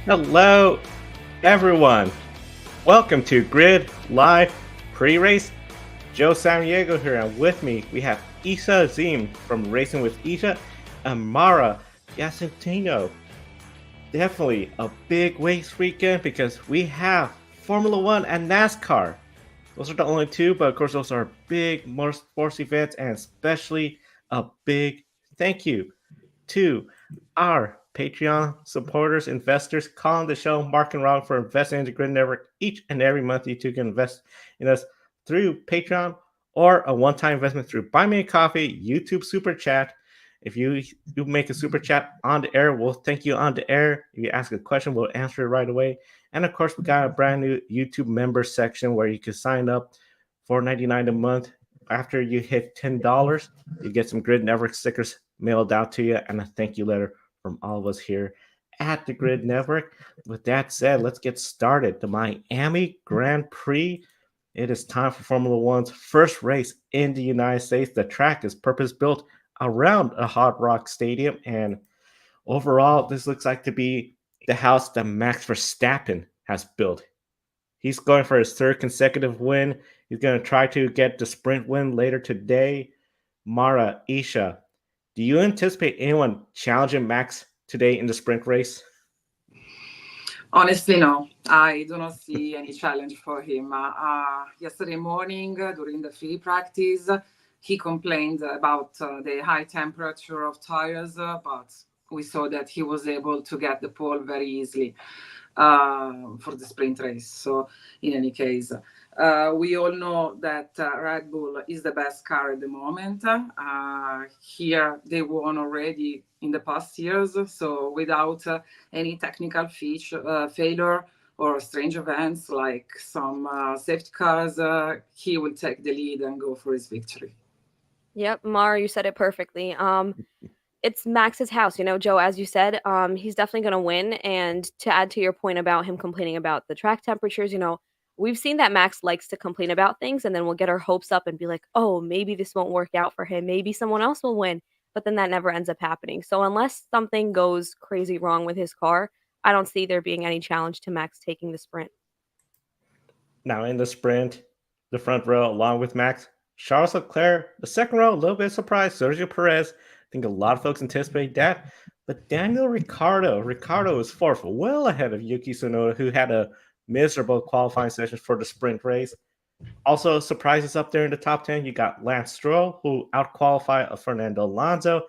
Hello, everyone. Welcome to Grid Live Pre-Race. Joe Samaniego here, and with me we have Isa Azim from Racing with Isa and Mara Yacentino. Definitely a big race weekend because we have Formula One and NASCAR. Those are the only two, but of course those are big motorsports events, and especially a big thank you to our Patreon supporters, investors, calling the show Mark and Rob for investing in the Grid Network each and every month. You too can invest in us through Patreon or a one-time investment through Buy Me a Coffee, YouTube Super Chat. If you make a super chat on the air, we'll thank you on the air. If you ask a question, we'll answer it right away. And of course, we got a brand new YouTube member section where you can sign up for $4.99 a month. After you hit $10, you get some Grid Network stickers mailed out to you and a thank you letter from all of us here at the Grid Network. With that said, let's get started. The Miami Grand Prix. It is time for Formula One's first race in the United States. The track is purpose built around a Hard Rock Stadium, and overall, this looks like to be the house that Max Verstappen has built. He's going for his third consecutive win. He's going to try to get the sprint win later today. Mara, Isha, do you anticipate anyone challenging Max today in the sprint race? Honestly, no. I do not see any challenge for him. Yesterday morning, during the free practice, he complained about the high temperature of tires, but we saw that he was able to get the pole very easily for the sprint race. So, in any case, we all know that Red Bull is the best car at the moment. Here, they won already in the past years, so without any technical failure or strange events like some safety cars, he will take the lead and go for his victory. Yep, Mara, you said it perfectly. It's Max's house, Joe, as you said, he's definitely going to win. And to add to your point about him complaining about the track temperatures, we've seen that Max likes to complain about things and then we'll get our hopes up and be like, oh, maybe this won't work out for him. Maybe someone else will win. But then that never ends up happening. So unless something goes crazy wrong with his car, I don't see there being any challenge to Max taking the sprint. Now in the sprint, the front row along with Max, Charles Leclerc, the second row, a little bit surprised, Sergio Perez. I think a lot of folks anticipate that. But Daniel Ricciardo is fourth, well ahead of Yuki Tsunoda, who had a miserable qualifying session for the sprint race. Also, surprises up there in the top 10, you got Lance Stroll, who outqualified Fernando Alonso.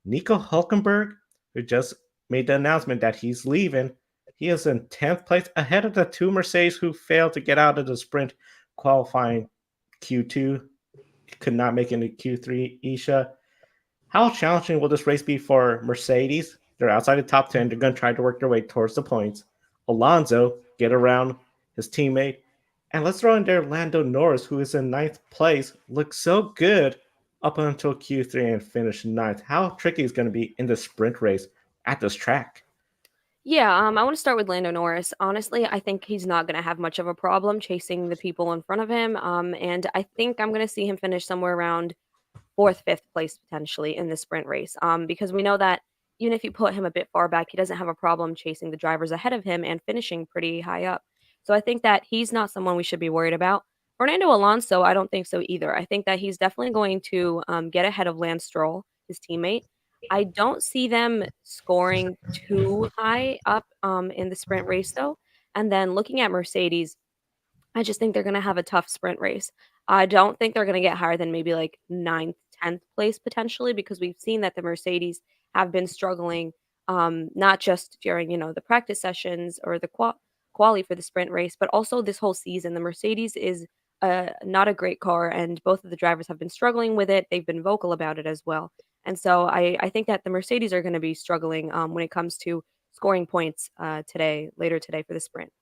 Nico Hulkenberg, who just made the announcement that he's leaving. He is in 10th place, ahead of the two Mercedes who failed to get out of the sprint qualifying Q2. Could not make it into Q3. Isha, how challenging will this race be for Mercedes? They're outside the top 10. They're going to try to work their way towards the points. Alonso, get around his teammate. And let's throw in there Lando Norris, who is in ninth place. Looks so good up until Q3 and finished ninth. How tricky is going to be in the sprint race at this track? Yeah, I want to start with Lando Norris. Honestly, I think he's not going to have much of a problem chasing the people in front of him. And I think I'm going to see him finish somewhere around fourth, fifth place potentially in the sprint race. Because we know that even if you put him a bit far back, he doesn't have a problem chasing the drivers ahead of him and finishing pretty high up. So I think that he's not someone we should be worried about. Fernando Alonso, I don't think so either. I think that he's definitely going to get ahead of Lance Stroll, his teammate. I don't see them scoring too high up in the sprint race though. And then looking at Mercedes, I just think they're gonna have a tough sprint race. I don't think they're gonna get higher than maybe like ninth, 10th place potentially because we've seen that the Mercedes have been struggling, not just during the practice sessions or the quali for the sprint race, but also this whole season. The Mercedes is not a great car, and both of the drivers have been struggling with it. They've been vocal about it as well, and so I think that the Mercedes are going to be struggling when it comes to scoring points later today for the sprint.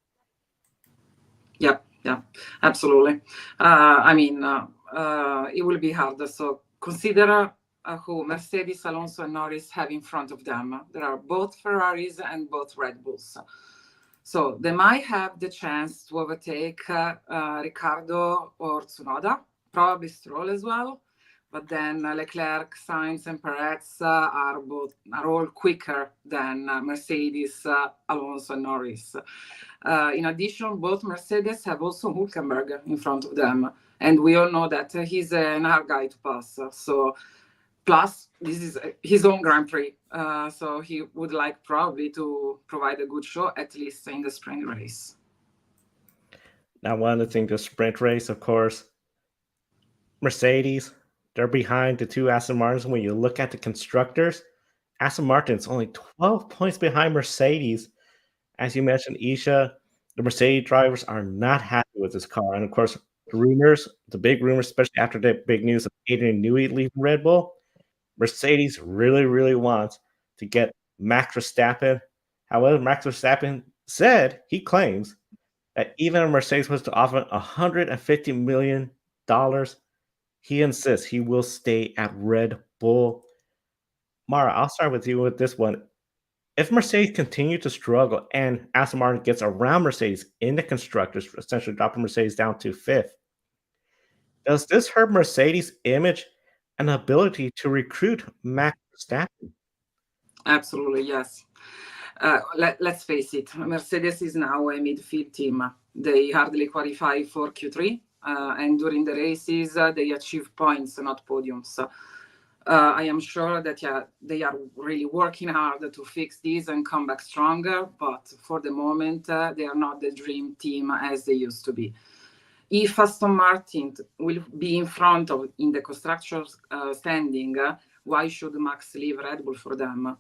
Yeah, absolutely. It will be hard. So consider who Mercedes, Alonso, and Norris have in front of them. There are both Ferraris and both Red Bulls. So they might have the chance to overtake Ricciardo or Tsunoda, probably Stroll as well. But then Leclerc, Sainz, and Perez are all quicker than Mercedes, Alonso, and Norris. In addition, both Mercedes have also Hülkenberg in front of them, and we all know that he's an hard guy to pass. So, plus this is his own Grand Prix, so he would like probably to provide a good show, at least in the sprint race. Now, one of the things, the sprint race, of course, Mercedes, they're behind the two Aston Martins. When you look at the constructors, Aston Martin's only 12 points behind Mercedes. As you mentioned, Isha, the Mercedes drivers are not happy with this car. And of course, the big rumors, especially after the big news of Adrian Newey leaving Red Bull, Mercedes really, really wants to get Max Verstappen. However, Max Verstappen he claims that even if Mercedes was to offer $150 million, he insists he will stay at Red Bull. Mara, I'll start with you with this one. If Mercedes continue to struggle and Aston Martin gets around Mercedes in the constructors, essentially dropping Mercedes down to fifth, does this hurt Mercedes' image and ability to recruit Max Verstappen? Absolutely, yes. Let's face it, Mercedes is now a midfield team. They hardly qualify for Q3, and during the races, they achieve points, not podiums. I am sure that they are really working hard to fix this and come back stronger, but for the moment, they are not the dream team as they used to be. If Aston Martin will be in front in the constructors standing, why should Max leave Red Bull for them?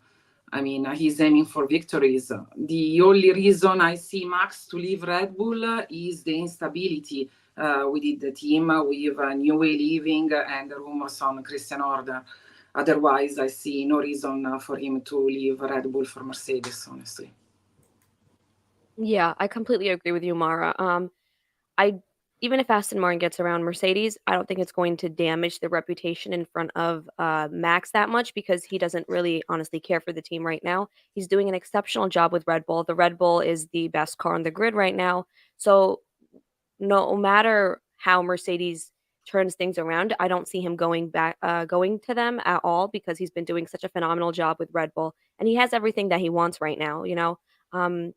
I mean, he's aiming for victories. The only reason I see Max to leave Red Bull is the instability within the team with Newey leaving and the rumors on Christian Horner. Otherwise, I see no reason for him to leave Red Bull for Mercedes, honestly. Yeah, I completely agree with you, Mara. Even if Aston Martin gets around Mercedes, I don't think it's going to damage the reputation in front of Max that much because he doesn't really honestly care for the team right now. He's doing an exceptional job with Red Bull. The Red Bull is the best car on the grid right now. So no matter how Mercedes turns things around, I don't see him going to them at all because he's been doing such a phenomenal job with Red Bull and he has everything that he wants right now, you know.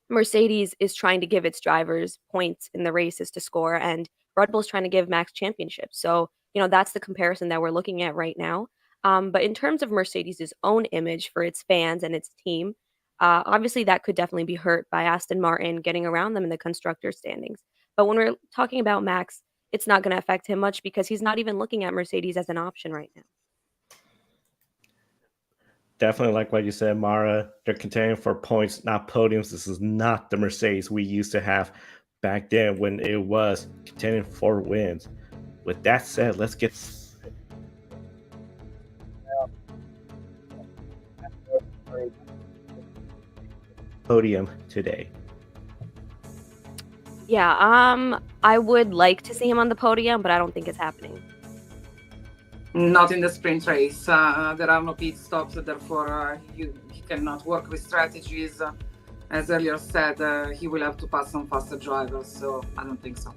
Mercedes is trying to give its drivers points in the races to score, and Red Bull's trying to give Max championships. So, that's the comparison that we're looking at right now. But in terms of Mercedes' own image for its fans and its team, obviously that could definitely be hurt by Aston Martin getting around them in the constructor standings. But when we're talking about Max, it's not going to affect him much because he's not even looking at Mercedes as an option right now. Definitely like what you said, Mara. They're contending for points, not podiums. This is not the Mercedes we used to have back then when it was contending for wins. With that said, let's get podium today. Yeah, I would like to see him on the podium, but I don't think it's happening. Not in the sprint race. There are no pit stops, therefore he cannot work with strategies. As earlier said, he will have to pass some faster drivers, so I don't think so.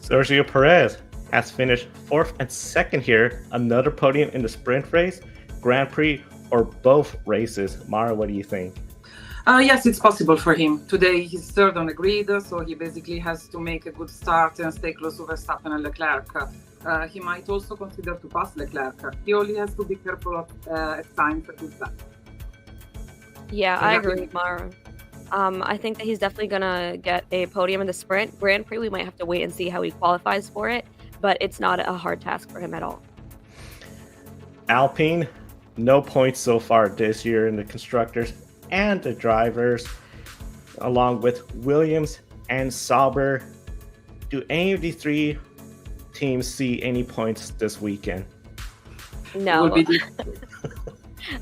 Sergio Perez has finished 4th and 2nd here. Another podium in the sprint race, Grand Prix, or both races. Mara, what do you think? Yes, it's possible for him. Today he's 3rd on the grid, so he basically has to make a good start and stay close to Verstappen and Leclerc. He might also consider to pass Leclerc. He only has to be careful at times at his back. Yeah, I agree with Mara. I think that he's definitely going to get a podium in the sprint. Grand Prix, we might have to wait and see how he qualifies for it, but it's not a hard task for him at all. Alpine, no points so far this year in the constructors and the drivers, along with Williams and Sauber. Do any of these three teams see any points this weekend? No.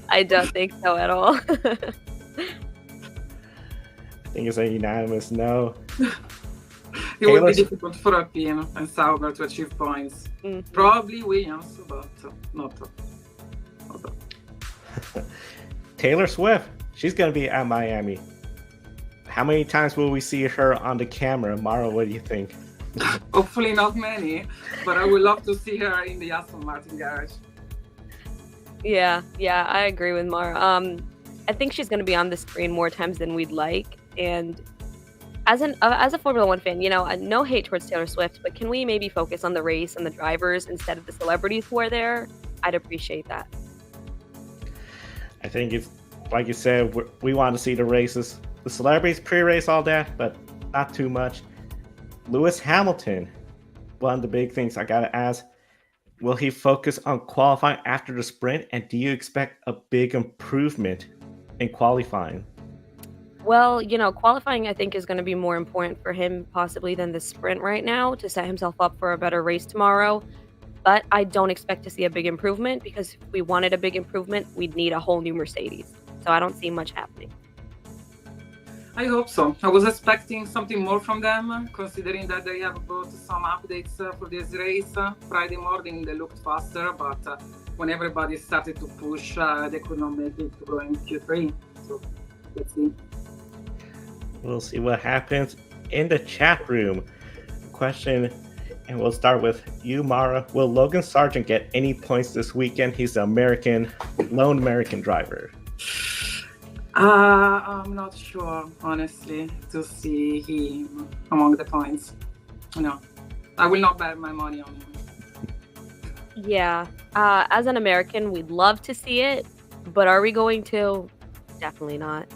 I don't think so at all. I think it's a unanimous no. It would be difficult for Alpine and Sauber to achieve points. Probably Williams, but not. Taylor Swift, she's going to be at Miami. How many times will we see her on the camera? Mara, what do you think? Hopefully not many, but I would love to see her in the Aston Martin garage. Yeah, I agree with Mara. I think she's gonna be on the screen more times than we'd like, and as a Formula One fan, no hate towards Taylor Swift, but can we maybe focus on the race and the drivers instead of the celebrities who are there? I'd appreciate that. I think it's like you said, we want to see the races, the celebrities pre-race, all that, but not too much. Lewis Hamilton, one of the big things I gotta ask: will he focus on qualifying after the sprint, and do you expect a big improvement in qualifying? Well, qualifying I think is going to be more important for him possibly than the sprint right now to set himself up for a better race tomorrow. But I don't expect to see a big improvement because if we wanted a big improvement, we'd need a whole new Mercedes. So I don't see much happening. I hope so. I was expecting something more from them, considering that they have brought some updates for this race. Friday morning they looked faster, but when everybody started to push, they could not make it to go in Q3. So let's see. We'll see what happens in the chat room. Question, and we'll start with you, Mara. Will Logan Sargent get any points this weekend? He's the lone American driver. I'm not sure, honestly, to see him among the points. No, I will not bet my money on him. Yeah, as an American, we'd love to see it, but are we going to? Definitely not.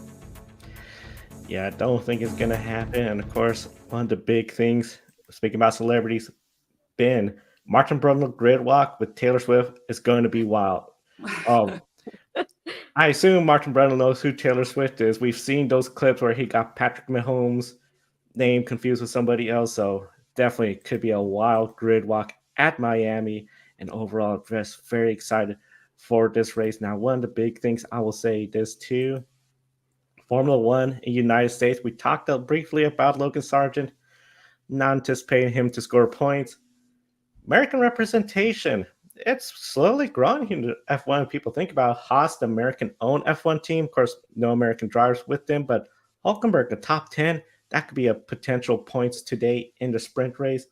Yeah, I don't think it's going to happen. And of course, one of the big things, speaking about celebrities, Martin Brundle grid walk with Taylor Swift is going to be wild. I assume Martin Brundle knows who Taylor Swift is. We've seen those clips where he got Patrick Mahomes' name confused with somebody else. So definitely could be a wild grid walk at Miami. And overall, just very excited for this race. Now, one of the big things I will say this too, Formula One in the United States, we talked briefly about Logan Sargent, not anticipating him to score points. American representation, it's slowly growing in the F1. People think about Haas, the American-owned F1 team. Of course, no American drivers with them, but Hulkenberg, the top 10, that could be a potential points today in the sprint race.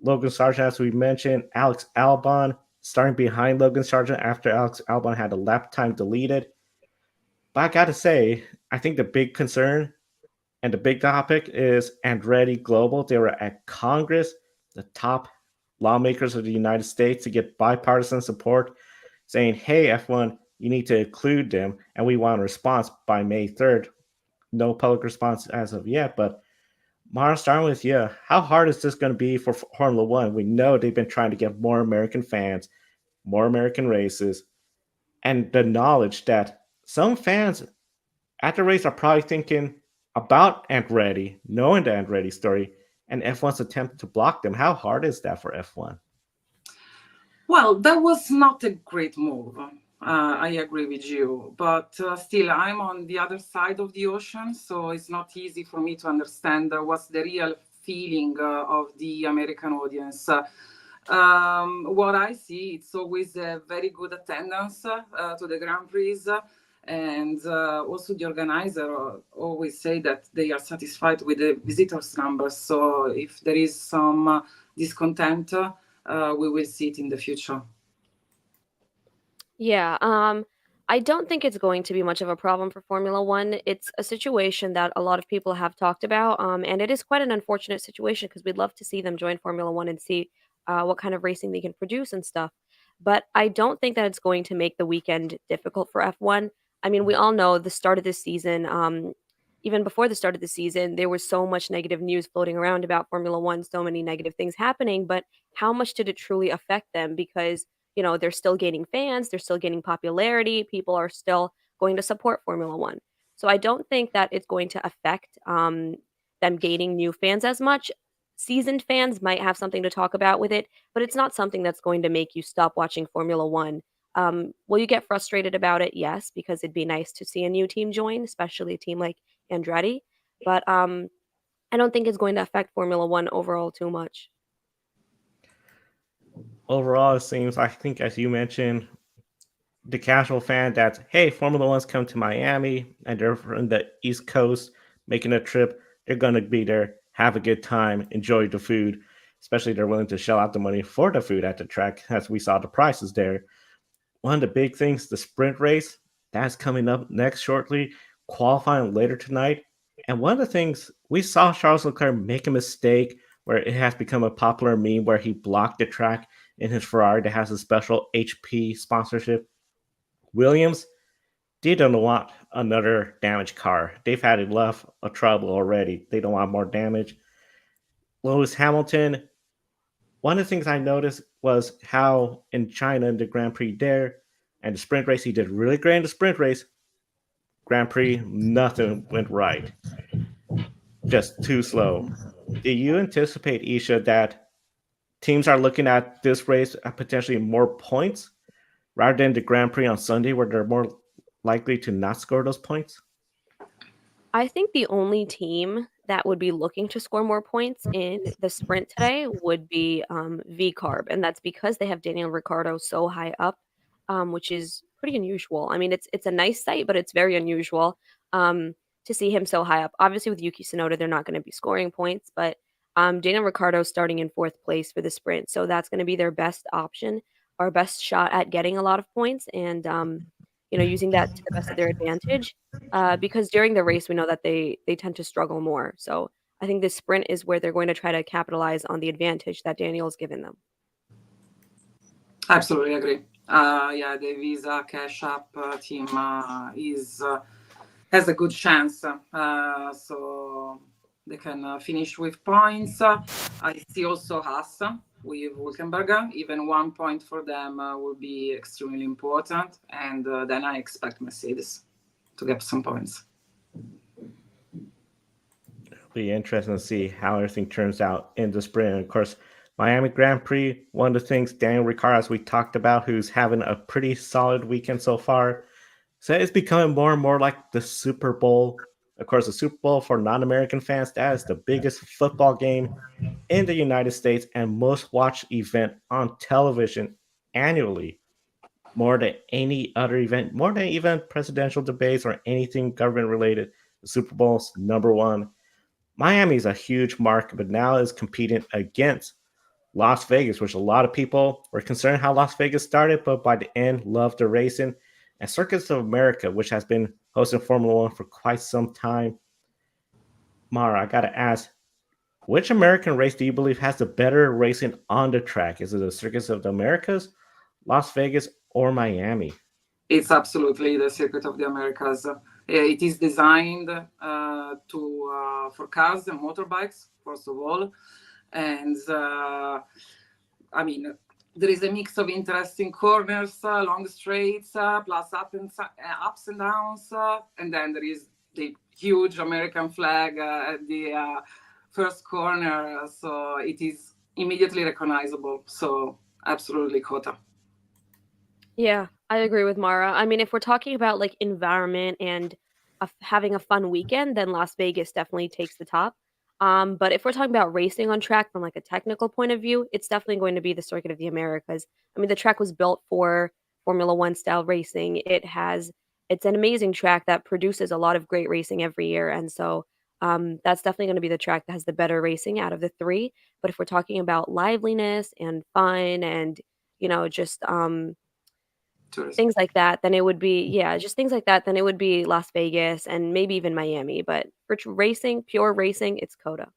Logan Sargent, as we mentioned, Alex Albon starting behind Logan Sargent after Alex Albon had a lap time deleted. But I got to say, I think the big concern and the big topic is Andretti Global. They were at Congress, the top lawmakers of the United States, to get bipartisan support, saying, hey, F1, you need to include them, and we want a response by May 3rd. No public response as of yet, but Mara, starting with you, how hard is this going to be for Formula One? We know they've been trying to get more American fans, more American races, and the knowledge that some fans at the race are probably thinking about Andretti, knowing the Andretti story, and F1's attempt to block them. How hard is that for F1? Well, that was not a great move. I agree with you, but still, I'm on the other side of the ocean, so it's not easy for me to understand what's the real feeling of the American audience. What I see, it's always a very good attendance to the Grand Prix, and also the organizer always say that they are satisfied with the visitors numbers. So if there is some discontent, we will see it in the future. Yeah, I don't think it's going to be much of a problem for Formula One. It's a situation that a lot of people have talked about, and it is quite an unfortunate situation because we'd love to see them join Formula One and see what kind of racing they can produce and stuff. But I don't think that it's going to make the weekend difficult for F1. I mean, we all know the start of this season, even before the start of the season, there was so much negative news floating around about Formula One, so many negative things happening. But how much did it truly affect them? Because they're still gaining fans, they're still gaining popularity, people are still going to support Formula One. So I don't think that it's going to affect them gaining new fans as much. Seasoned fans might have something to talk about with it, but it's not something that's going to make you stop watching Formula One. Will you get frustrated about it? Yes, because it'd be nice to see a new team join, especially a team like Andretti. But I don't think it's going to affect Formula One overall too much. Overall, it seems, I think, as you mentioned, the casual fan that's, hey, Formula One's come to Miami and they're from the East Coast making a trip. They're going to be there, have a good time, enjoy the food. especially they're willing to shell out the money for the food at the track, as we saw the prices there. One of the big things, the sprint race, that's coming up next shortly, qualifying later tonight. And one of the things we saw Charles Leclerc make a mistake where it has become a popular meme where he blocked the track in his Ferrari that has a special HP sponsorship. Williams, they don't want another damaged car. They've had enough of trouble already. They don't want more damage. Lewis Hamilton, one of the things I noticed was how in China in the Grand Prix there and the sprint race, he did really great in the sprint race. Grand Prix, nothing went right. Just too slow. Do you anticipate, Isha, that teams are looking at this race at potentially more points rather than the Grand Prix on Sunday where they're more likely to not score those points? I think the only team that would be looking to score more points in the sprint today would be VCarb, and that's because they have Daniel Ricciardo so high up, which is pretty unusual. I mean, it's a nice sight, but it's very unusual to see him so high up. Obviously, with Yuki Tsunoda, they're not going to be scoring points, but Daniel Ricciardo starting in fourth place for the sprint, so that's going to be their best option, our best shot at getting a lot of points, and using that to the best of their advantage because during the race, we know that they tend to struggle more. So I think this sprint is where they're going to try to capitalize on the advantage that Daniel's given them. Absolutely agree. Yeah, the Visa Cash App team has a good chance, so they can finish with points. I see also Haas with Hülkenberg. Even 1 point for them will be extremely important, and then I expect Mercedes to get some points. It'll be interesting to see how everything turns out in the sprint. And of course, Miami Grand Prix, one of the things Daniel Ricciardo, as we talked about, who's having a pretty solid weekend so far, so it's becoming more and more like the Super Bowl. Of course, the Super Bowl for non-American fans, that is the biggest football game in the United States and most watched event on television annually. More than any other event, more than even presidential debates or anything government related. The Super Bowl's number one. Miami's a huge market, but now is competing against Las Vegas, which a lot of people were concerned how Las Vegas started, but by the end, loved the racing. And Circuits of America, which has been hosting Formula One for quite some time. Mara, I gotta ask, which American race do you believe has the better racing on the track? Is it the Circuits of the Americas, Las Vegas, or Miami? It's absolutely the Circuit of the Americas. It is designed for cars and motorbikes, first of all. And I mean, there is a mix of interesting corners, long straights, plus ups and downs. And then there is the huge American flag at the first corner. So it is immediately recognizable. So absolutely Kota. Yeah, I agree with Mara. I mean, if we're talking about like environment and having a fun weekend, then Las Vegas definitely takes the top. But if we're talking about racing on track from like a technical point of view, it's definitely going to be the Circuit of the Americas. I mean, the track was built for Formula One style racing. It's an amazing track that produces a lot of great racing every year, and so that's definitely going to be the track that has the better racing out of the three. But if we're talking about liveliness and fun and just Tourism. things like that, then it would be just things like that, then it would be Las Vegas and maybe even Miami, but for racing, pure racing, it's COTA.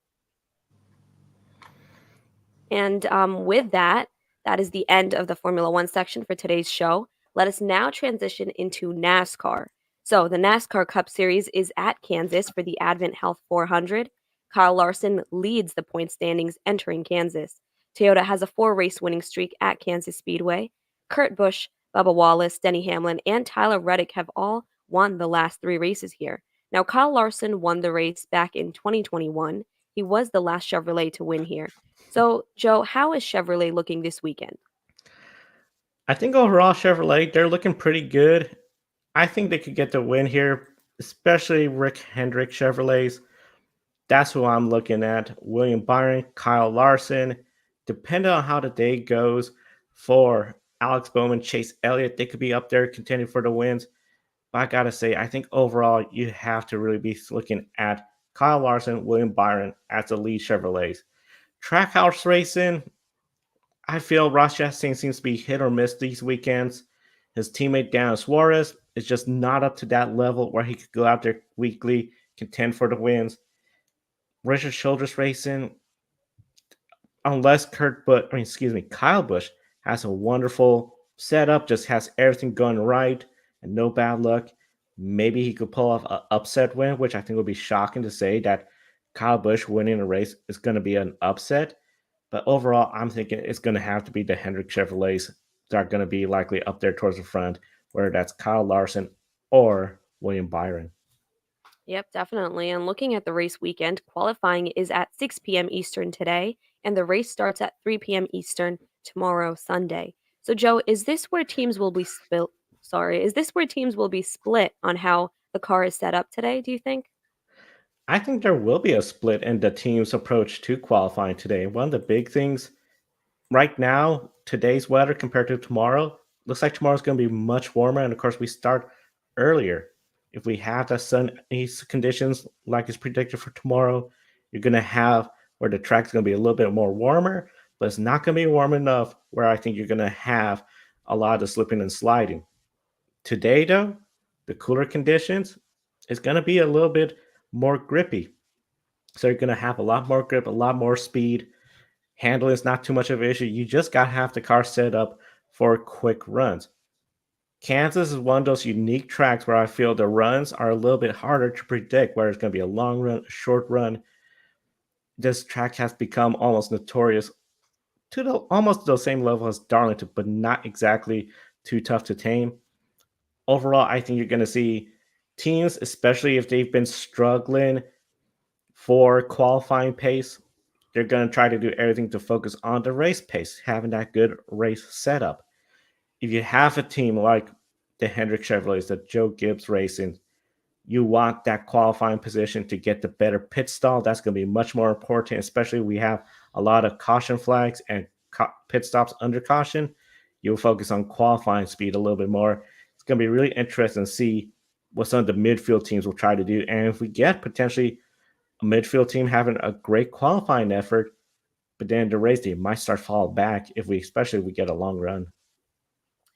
And, with that, that is the end of the Formula One section for today's show. Let us now transition into NASCAR. So the NASCAR Cup Series is at Kansas for the Advent Health 400. Kyle Larson leads the point standings entering Kansas. Toyota has a 4-race winning streak at Kansas Speedway. Kurt Busch, Bubba Wallace, Denny Hamlin, and Tyler Reddick have all won the last 3 races here. Now, Kyle Larson won the race back in 2021. He was the last Chevrolet to win here. So, Joe, how is Chevrolet looking this weekend? I think overall, Chevrolet, they're looking pretty good. I think they could get the win here, especially Rick Hendrick Chevrolets. That's who I'm looking at. William Byron, Kyle Larson. Depending on how the day goes for Alex Bowman, Chase Elliott, they could be up there contending for the wins. But I gotta say, I think overall you have to really be looking at Kyle Larson, William Byron as the lead Chevrolets. Trackhouse racing, I feel Ross Chastain seems to be hit or miss these weekends. His teammate Dan Suarez is just not up to that level where he could go out there weekly, contend for the wins. Richard Childress Racing, unless Kyle Busch has a wonderful setup, just has everything going right and no bad luck. Maybe he could pull off an upset win, which I think would be shocking to say that Kyle Busch winning a race is going to be an upset. But overall, I'm thinking it's going to have to be the Hendrick Chevrolets that are going to be likely up there towards the front, whether that's Kyle Larson or William Byron. Yep, definitely. And looking at the race weekend, qualifying is at 6 p.m. Eastern today, and the race starts at 3 p.m. Eastern tomorrow, Sunday. So, Joe, is this where teams will be split? Sorry, is this where teams will be split on how the car is set up today? Do you think? I think there will be a split in the team's approach to qualifying today. One of the big things right now, today's weather compared to tomorrow, looks like tomorrow's going to be much warmer. And of course, we start earlier. If we have the sunny conditions like is predicted for tomorrow, you're going to have where the track's going to be a little bit more warmer, but it's not going to be warm enough where I think you're going to have a lot of slipping and sliding. Today, though, the cooler conditions is going to be a little bit more grippy. So you're going to have a lot more grip, a lot more speed. Handling is not too much of an issue. You just got to have the car set up for quick runs. Kansas is one of those unique tracks where I feel the runs are a little bit harder to predict, whether it's going to be a long run, a short run. This track has become almost notorious to almost the same level as Darlington, but not exactly too tough to tame. Overall, I think you're going to see teams, especially if they've been struggling for qualifying pace, they're going to try to do everything to focus on the race pace, having that good race setup. If you have a team like the Hendrick Chevrolets, the Joe Gibbs Racing, you want that qualifying position to get the better pit stall. That's going to be much more important, especially we have a lot of caution flags and pit stops under caution. You'll focus on qualifying speed a little bit more. It's going to be really interesting to see what some of the midfield teams will try to do. And if we get potentially a midfield team having a great qualifying effort, but then the race team might start fall back especially if we get a long run.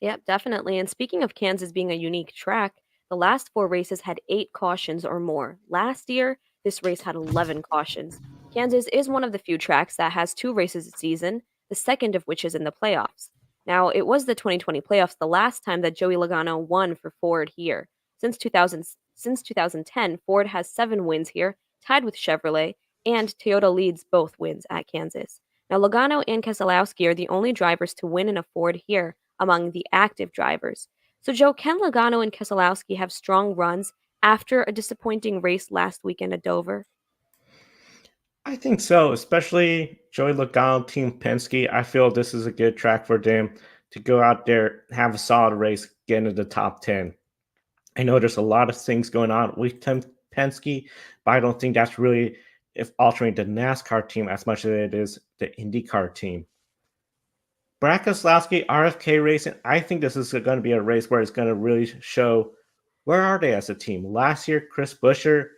Yep, definitely. And speaking of Kansas being a unique track, the last four races had 8 cautions or more. Last year, this race had 11 cautions. Kansas is one of the few tracks that has 2 races a season, the second of which is in the playoffs. Now, it was the 2020 playoffs the last time that Joey Logano won for Ford here. Since 2010, Ford has 7 wins here, tied with Chevrolet, and Toyota leads both wins at Kansas. Now, Logano and Keselowski are the only drivers to win in a Ford here among the active drivers. So, Joe, can Logano and Keselowski have strong runs after a disappointing race last weekend at Dover? I think so, especially Joey Logano, Team Penske. I feel this is a good track for them to go out there, have a solid race, get into the top 10. I know there's a lot of things going on with Penske, but I don't think that's really if altering the NASCAR team as much as it is the IndyCar team. Brad Keselowski, RFK Racing, I think this is going to be a race where it's going to really show where are they as a team. Last year, Chris Buescher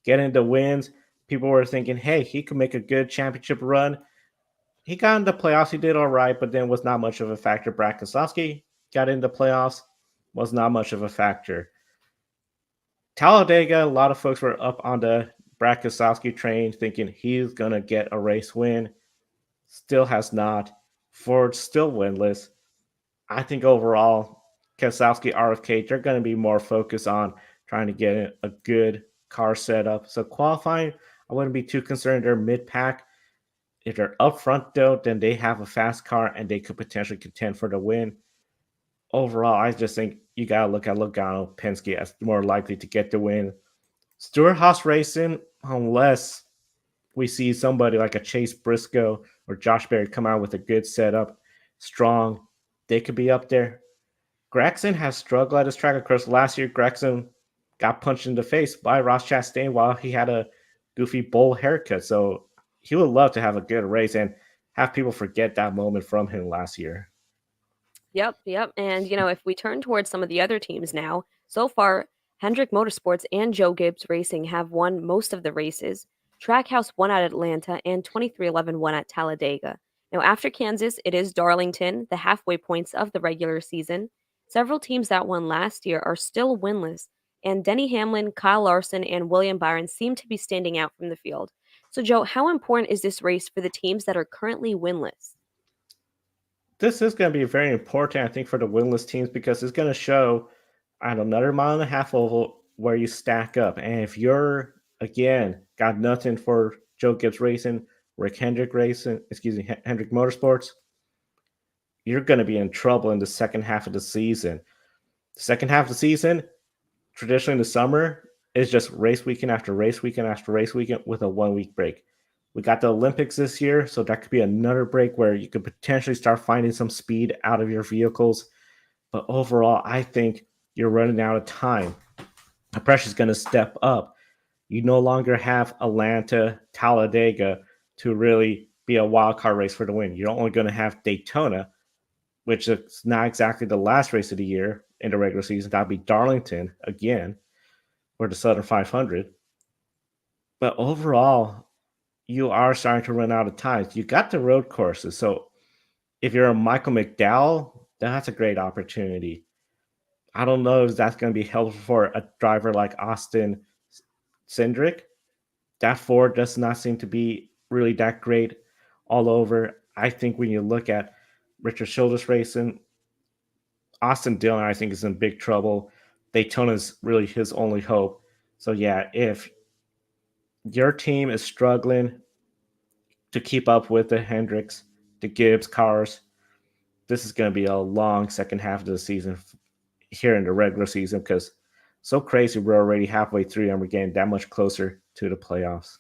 getting the wins. People were thinking, hey, he could make a good championship run. He got in the playoffs. He did all right, but then was not much of a factor. Brad Keselowski got in the playoffs, was not much of a factor. Talladega, a lot of folks were up on the Brad Keselowski train thinking he's going to get a race win. Still has not. Ford still winless. I think overall, Keselowski, RFK, they're going to be more focused on trying to get a good car setup. So qualifying, I wouldn't be too concerned. They're mid-pack. If they're up front, though, then they have a fast car and they could potentially contend for the win. Overall, I just think you got to look at Logano, Penske as more likely to get the win. Stewart-Haas Racing, unless we see somebody like a Chase Briscoe or Josh Berry come out with a good setup, strong, they could be up there. Gragson has struggled at his track. Of course, last year, Gragson got punched in the face by Ross Chastain while he had a goofy bowl haircut. So he would love to have a good race and have people forget that moment from him last year. Yep. And, if we turn towards some of the other teams now, so far, Hendrick Motorsports and Joe Gibbs Racing have won most of the races. Trackhouse won at Atlanta, and 2311 won at Talladega. Now, after Kansas, it is Darlington, the halfway points of the regular season. Several teams that won last year are still winless, and Denny Hamlin, Kyle Larson, and William Byron seem to be standing out from the field. So, Joe, how important is this race for the teams that are currently winless? This is going to be very important, I think, for the winless teams because it's going to show on another mile and a half oval where you stack up. And if you're, again, got nothing for Joe Gibbs Racing, Hendrick Motorsports, you're going to be in trouble in the second half of the season. The second half of the season, traditionally in the summer, is just race weekend after race weekend after race weekend with a 1 week break. We got the Olympics this year, so that could be another break where you could potentially start finding some speed out of your vehicles. But overall, I think you're running out of time. The pressure is going to step up. You no longer have Atlanta, Talladega to really be a wild card race for the win. You're only going to have Daytona, which is not exactly the last race of the year in the regular season. That'll be Darlington again, or the Southern 500. But overall, you are starting to run out of time. You got the road courses. So if you're a Michael McDowell, that's a great opportunity. I don't know if that's going to be helpful for a driver like Austin Cindric. That Ford does not seem to be really that great all over. I think when you look at Richard Childress Racing, Austin Dillon, I think, is in big trouble. Daytona is really his only hope. So, yeah, if your team is struggling to keep up with the Hendricks, the Gibbs cars, this is going to be a long second half of the season here in the regular season because so crazy we're already halfway through and we're getting that much closer to the playoffs.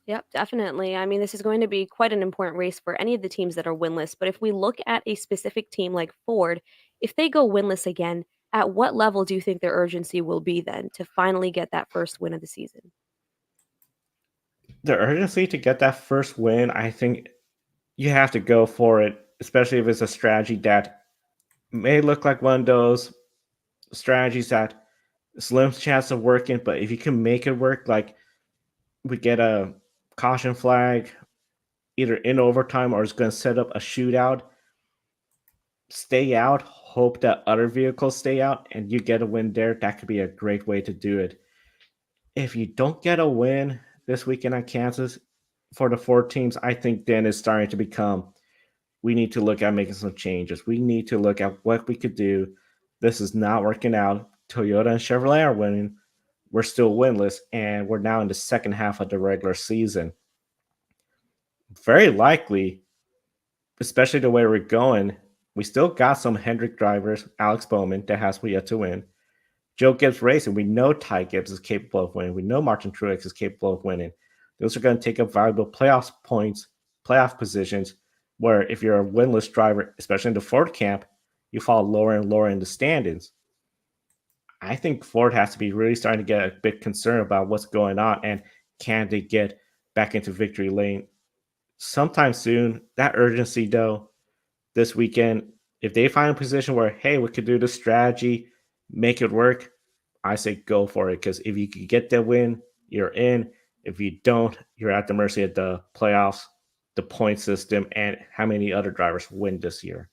Yep, definitely. I mean, this is going to be quite an important race for any of the teams that are winless. But if we look at a specific team like Ford, if they go winless again, at what level do you think their urgency will be then to finally get that first win of the season? The urgency to get that first win, I think you have to go for it, especially if it's a strategy that may look like one of those strategies that slim chance of working, but if you can make it work, like we get a caution flag either in overtime or it's going to set up a shootout, stay out, hope that other vehicles stay out, and you get a win there. That could be a great way to do it. If you don't get a win this weekend at Kansas for the four teams, I think then it's starting to become we need to look at making some changes. We need to look at what we could do. This is not working out. Toyota and Chevrolet are winning. We're still winless, and we're now in the second half of the regular season. Very likely, especially the way we're going, we still got some Hendrick drivers, Alex Bowman, that has yet to win. Joe Gibbs Racing, we know Ty Gibbs is capable of winning. We know Martin Truex is capable of winning. Those are going to take up valuable playoff points, playoff positions, where if you're a winless driver, especially in the Ford camp, you fall lower and lower in the standings. I think Ford has to be really starting to get a bit concerned about what's going on and can they get back into victory lane sometime soon. That urgency, though, this weekend, if they find a position where, hey, we could do the strategy, make it work, I say go for it. Because if you can get that win, you're in. If you don't, you're at the mercy of the playoffs, the point system, and how many other drivers win this year.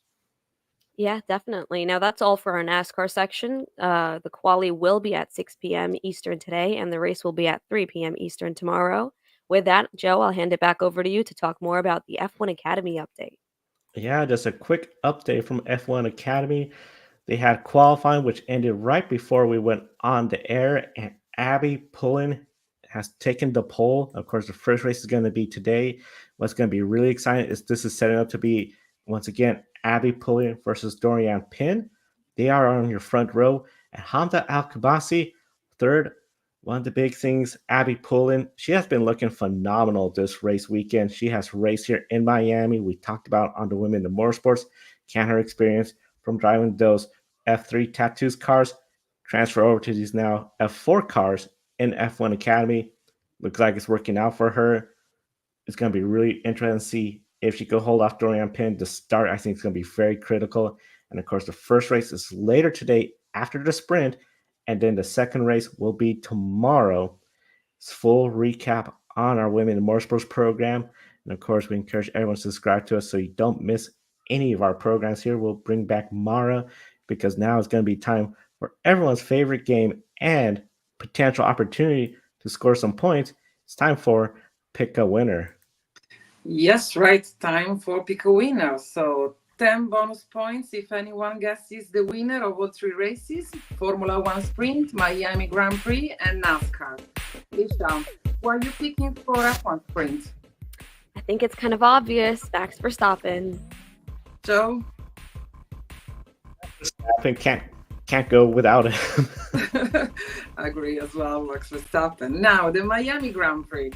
Yeah, definitely. Now that's all for our NASCAR section. The quali will be at 6 p.m. Eastern today, and the race will be at 3 p.m. Eastern tomorrow. With that, Joe, I'll hand it back over to you to talk more about the F1 Academy update. Yeah, just a quick update from F1 Academy. They had qualifying, which ended right before we went on the air, and Abby Pullen has taken the pole. Of course, the first race is going to be today. What's going to be really exciting is this is setting up to be, once again, Abby Pullen versus Dorian Pin. They are on your front row. And Hamza Al-Kabasi, third. One of the big things, Abby Pullen, she has been looking phenomenal this race weekend. She has raced here in Miami. We talked about on the Women in Motorsports. Can her experience from driving those F3 Tattoos cars transfer over to these now F4 cars in F1 Academy? Looks like it's working out for her. It's going to be really interesting to see if she could hold off Dorian Pin to start. I think it's going to be very critical. And of course, the first race is later today after the sprint. And then the second race will be tomorrow. It's full recap on our Women in Motorsports program. And of course, we encourage everyone to subscribe to us so you don't miss any of our programs here. We'll bring back Mara because now it's going to be time for everyone's favorite game and potential opportunity to score some points. It's time for Pick a Winner. Yes, right. Time for pick a winner. So 10 bonus points if anyone guesses the winner of all 3 races: Formula One Sprint, Miami Grand Prix, and NASCAR. Isha, what are you picking for F1 Sprint? I think it's kind of obvious. Max Verstappen. Joe? Verstappen can't go without him. I agree as well, Max Verstappen. Now, the Miami Grand Prix.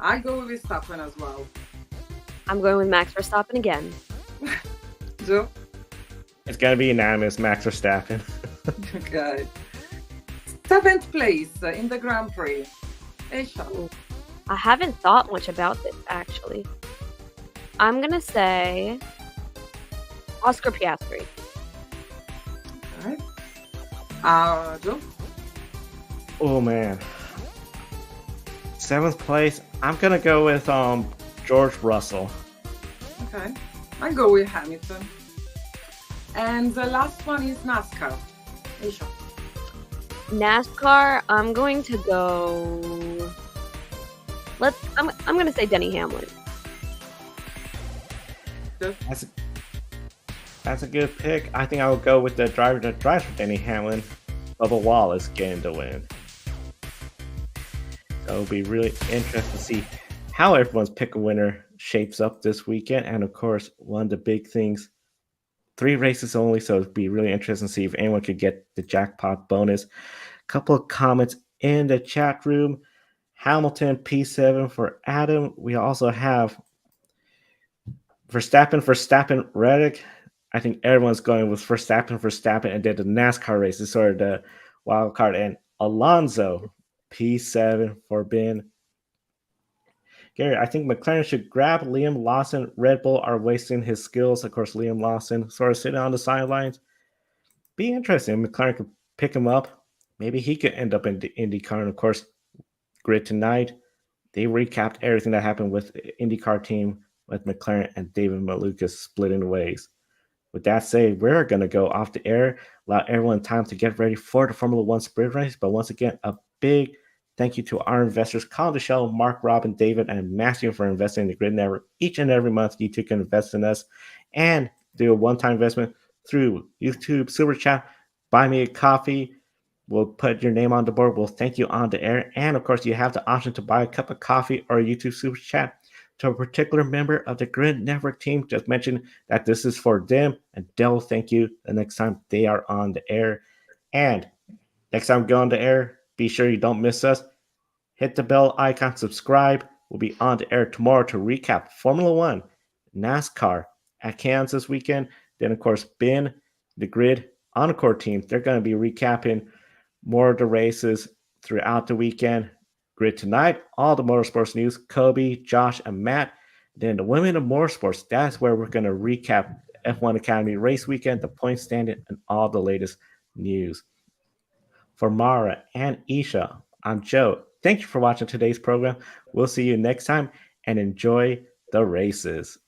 I go with Verstappen as well. I'm going with Max Verstappen again. Joe? It's going to be unanimous, Max Verstappen. Okay. 7th place in the Grand Prix. Isha? I haven't thought much about this, actually. I'm going to say Oscar Piastri. Okay. Joe? Oh, man. 7th place, I'm going to go with George Russell. Okay. I go with Hamilton. And the last one is NASCAR. Isha? NASCAR, I'm going to go... I'm going to say Denny Hamlin. That's a good pick. I think I'll go with the driver that drives for Denny Hamlin, Bubba Wallace, getting the win. So it'll be really interesting to see how everyone's pick a winner shapes up this weekend. And of course, one of the big things, 3 races only, so it'll be really interesting to see if anyone could get the jackpot bonus. A couple of comments in the chat room. Hamilton P7 for Adam. We also have Verstappen, Reddick. I think everyone's going with Verstappen, and then the NASCAR races, sort of the wild card. And Alonso P7 for Ben. Gary, I think McLaren should grab Liam Lawson. Red Bull are wasting his skills. Of course, Liam Lawson sort of sitting on the sidelines. Be interesting. McLaren could pick him up. Maybe he could end up in the IndyCar. And of course, Grid tonight, they recapped everything that happened with the IndyCar team with McLaren and David Malukas splitting ways. With that said, we're going to go off the air, allow everyone time to get ready for the Formula One Sprint race. But once again, a big thank you to our investors, Colin Deschelle, Mark, Robin, David, and Matthew for investing in the Grid Network. Each and every month, you too can invest in us and do a one-time investment through YouTube, Super Chat, buy me a coffee. We'll put your name on the board. We'll thank you on the air. And of course, you have the option to buy a cup of coffee or a YouTube Super Chat to a particular member of the Grid Network team. Just mention that this is for them, and they'll thank you the next time they are on the air. And next time we go on the air, be sure you don't miss us. Hit the bell icon, subscribe. We'll be on the air tomorrow to recap Formula One, NASCAR at Kansas weekend. Then, of course, Ben, the Grid Encore team, they're going to be recapping more of the races throughout the weekend. Grid tonight, all the motorsports news, Kobe, Josh, and Matt. Then the Women of Motorsports, that's where we're going to recap F1 Academy race weekend, the point standing, and all the latest news. For Mara and Isha, I'm Joe. Thank you for watching today's program. We'll see you next time, and enjoy the races.